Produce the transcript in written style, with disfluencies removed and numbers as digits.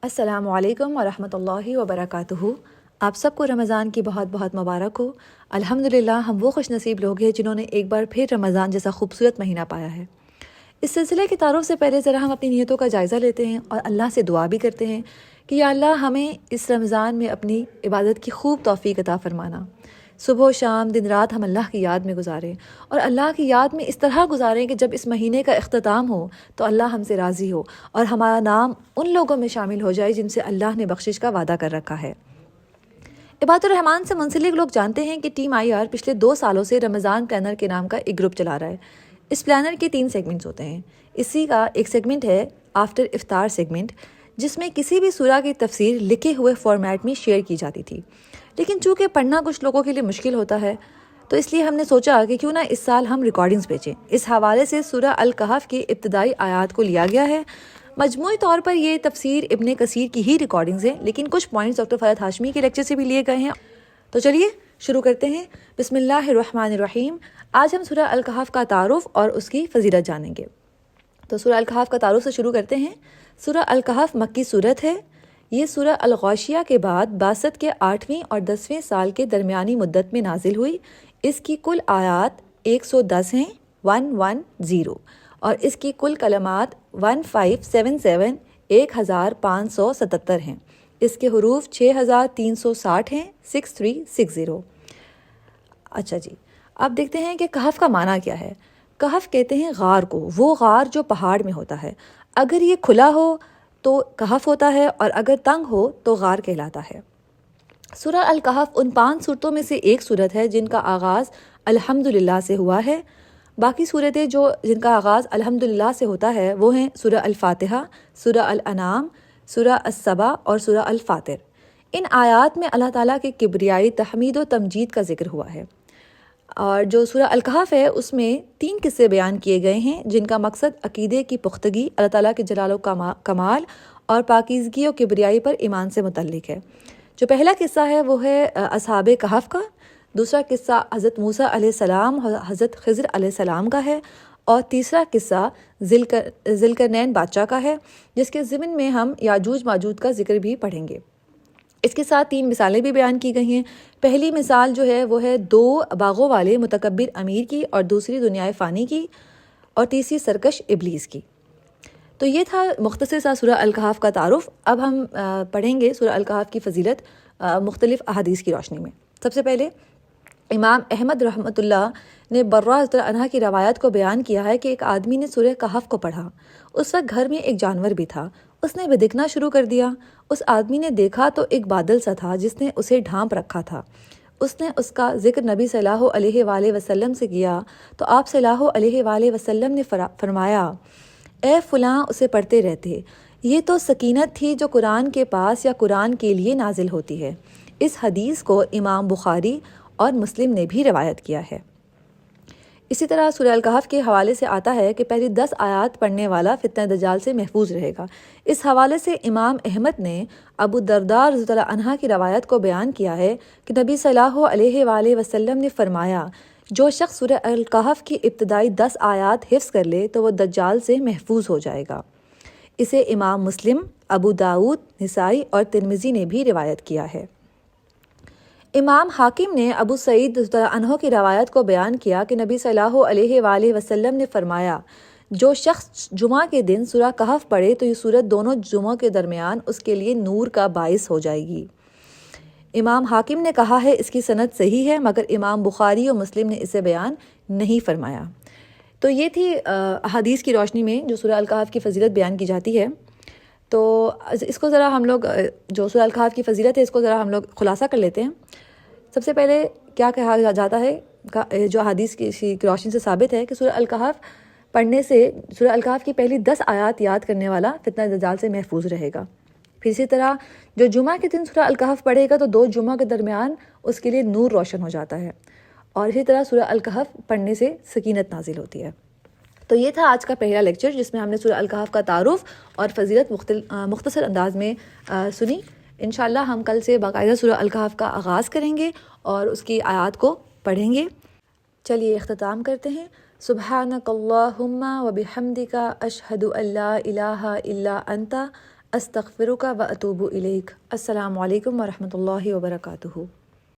السلام علیکم ورحمۃ اللہ وبرکاتہ۔ آپ سب کو رمضان کی بہت بہت مبارک ہو۔ الحمدللہ ہم وہ خوش نصیب لوگ ہیں جنہوں نے ایک بار پھر رمضان جیسا خوبصورت مہینہ پایا ہے۔ اس سلسلے کے تعارف سے پہلے ذرا ہم اپنی نیتوں کا جائزہ لیتے ہیں اور اللہ سے دعا بھی کرتے ہیں کہ یا اللہ ہمیں اس رمضان میں اپنی عبادت کی خوب توفیق عطا فرمانا۔ صبح و شام دن رات ہم اللہ کی یاد میں گزاریں اور اللہ کی یاد میں اس طرح گزاریں کہ جب اس مہینے کا اختتام ہو تو اللہ ہم سے راضی ہو اور ہمارا نام ان لوگوں میں شامل ہو جائے جن سے اللہ نے بخشش کا وعدہ کر رکھا ہے۔ عباد الرحمان سے منسلک لوگ جانتے ہیں کہ ٹیم آئی آر پچھلے 2 سالوں سے رمضان پلانر کے نام کا ایک گروپ چلا رہا ہے۔ اس پلانر کے 3 سیگمنٹس ہوتے ہیں۔ اسی کا ایک سیگمنٹ ہے آفٹر افطار سیگمنٹ، جس میں کسی بھی سورہ کی تفسیر لکھے ہوئے فارمیٹ میں شیئر کی جاتی تھی، لیکن چونکہ پڑھنا کچھ لوگوں کے لیے مشکل ہوتا ہے تو اس لیے ہم نے سوچا کہ کیوں نہ اس سال ہم ریکارڈنگز بھیجیں۔ اس حوالے سے سورہ الکہف کی ابتدائی آیات کو لیا گیا ہے۔ مجموعی طور پر یہ تفسیر ابن کثیر کی ہی ریکارڈنگز ہیں، لیکن کچھ پوائنٹس ڈاکٹر فرحت ہاشمی کے لیکچر سے بھی لیے گئے ہیں۔ تو چلیے شروع کرتے ہیں۔ بسم اللہ الرحمن الرحیم۔ آج ہم سورہ الکہف کا تعارف اور اس کی فضیلت جانیں گے۔ تو سورہ الکہف کا تعارف سے شروع کرتے ہیں۔ سورہ الکہف مکی سورت ہے۔ یہ سورہ الغاشیہ کے بعد بعثت کے 8ویں اور 10ویں سال کے درمیانی مدت میں نازل ہوئی۔ اس کی کل آیات 110 ہیں، 110، اور اس کی کل کلمات 1577 1577 ہیں۔ اس کے حروف 6360 ہیں، 6360۔ اچھا جی، اب دیکھتے ہیں کہ کہف کا معنی کیا ہے۔ کہف کہتے ہیں غار کو، وہ غار جو پہاڑ میں ہوتا ہے۔ اگر یہ کھلا ہو تو کہف ہوتا ہے اور اگر تنگ ہو تو غار کہلاتا ہے۔ سورہ الکہف ان 5 صورتوں میں سے ایک صورت ہے جن کا آغاز الحمدللہ سے ہوا ہے۔ باقی صورتیں جن کا آغاز الحمدللہ سے ہوتا ہے وہ ہیں سورہ الفاتحہ، سورہ الانعام، سورہ السبا اور سورہ الفاطر۔ ان آیات میں اللہ تعالیٰ کے کبریائی تحمید و تمجید کا ذکر ہوا ہے۔ اور جو سورہ الکہف ہے اس میں 3 قصے بیان کیے گئے ہیں جن کا مقصد عقیدے کی پختگی، اللہ تعالیٰ کے جلال و کمال اور پاکیزگی و کبریائی پر ایمان سے متعلق ہے۔ جو پہلا قصہ ہے وہ ہے اصحاب کہف کا، دوسرا قصہ حضرت موسیٰ علیہ السلام اور حضرت خضر علیہ السلام کا ہے، اور تیسرا قصہ ذوالقرنین بادشاہ کا ہے، جس کے ضمن میں ہم یاجوج ماجوج کا ذکر بھی پڑھیں گے۔ اس کے ساتھ 3 مثالیں بھی بیان کی گئی ہیں۔ پہلی مثال جو ہے وہ ہے 2 باغوں والے متکبر امیر کی، اور دوسری دنیائے فانی کی، اور تیسری سرکش ابلیس کی۔ تو یہ تھا مختصر سا سورہ الکہف کا تعارف۔ اب ہم پڑھیں گے سورہ الکہف کی فضیلت مختلف احادیث کی روشنی میں۔ سب سے پہلے امام احمد رحمۃ اللہ نے برہ رضی اللہ عنہ کی روایت کو بیان کیا ہے کہ ایک آدمی نے سورہ کہف کو پڑھا۔ اس وقت گھر میں ایک جانور بھی تھا، اس نے بدکنا شروع کر دیا۔ اس آدمی نے دیکھا تو ایک بادل سا تھا جس نے اسے ڈھانپ رکھا تھا۔ اس نے اس کا ذکر نبی صلی اللہ علیہ وآلہ وسلم سے کیا تو آپ صلی اللہ علیہ وآلہ وسلم نے فرمایا، اے فلاں اسے پڑھتے رہتے، یہ تو سکینت تھی جو قرآن کے پاس یا قرآن کے لیے نازل ہوتی ہے۔ اس حدیث کو امام بخاری اور مسلم نے بھی روایت کیا ہے۔ اسی طرح سورہ الکہف کے حوالے سے آتا ہے کہ پہلی 10 آیات پڑھنے والا فتنہ دجال سے محفوظ رہے گا۔ اس حوالے سے امام احمد نے ابو الدرداء رضی اللہ عنہ کی روایت کو بیان کیا ہے کہ نبی صلی اللہ علیہ وآلہ وسلم نے فرمایا، جو شخص سورہ الکہف کی ابتدائی 10 آیات حفظ کر لے تو وہ دجال سے محفوظ ہو جائے گا۔ اسے امام مسلم، ابو داؤد، نسائی اور ترمذی نے بھی روایت کیا ہے۔ امام حاکم نے ابو سعید رضی اللہ عنہ کی روایت کو بیان کیا کہ نبی صلی اللہ علیہ وآلہ وسلم نے فرمایا، جو شخص جمعہ کے دن سورہ کہف پڑھے تو یہ سورت دونوں جمعوں کے درمیان اس کے لیے نور کا باعث ہو جائے گی۔ امام حاکم نے کہا ہے اس کی سند صحیح ہے، مگر امام بخاری اور مسلم نے اسے بیان نہیں فرمایا۔ تو یہ تھی احادیث کی روشنی میں جو سورہ الکہف کی فضیلت بیان کی جاتی ہے۔ تو اس کو ذرا ہم لوگ جو سورہ الکہف کی فضیلت ہے اس کو ذرا ہم لوگ خلاصہ کر لیتے ہیں۔ سب سے پہلے کیا کہا جاتا ہے جو حدیث کی روشنی سے ثابت ہے کہ سورہ الکہف پڑھنے سے سورہ الکہف کی پہلی 10 آیات یاد کرنے والا فتنہ دجال سے محفوظ رہے گا۔ پھر اسی طرح جو جمعہ کے دن سورہ الکہف پڑھے گا تو 2 جمعہ کے درمیان اس کے لیے نور روشن ہو جاتا ہے، اور اسی طرح سورہ الکہف پڑھنے سے سکینت نازل ہوتی ہے۔ تو یہ تھا آج کا پہلا لیکچر جس میں ہم نے سورہ الکہف کا تعارف اور فضیلت مختصر انداز میں سنی۔ انشاءاللہ ہم کل سے باقاعدہ سورہ الکہف کا آغاز کریں گے اور اس کی آیات کو پڑھیں گے۔ چلیے اختتام کرتے ہیں۔ سبحانک اللہم و بحمدک اشہد ان لا الہ الا انت استغفرک و اتوب الیک۔ السلام علیکم ورحمۃ اللہ وبرکاتہ۔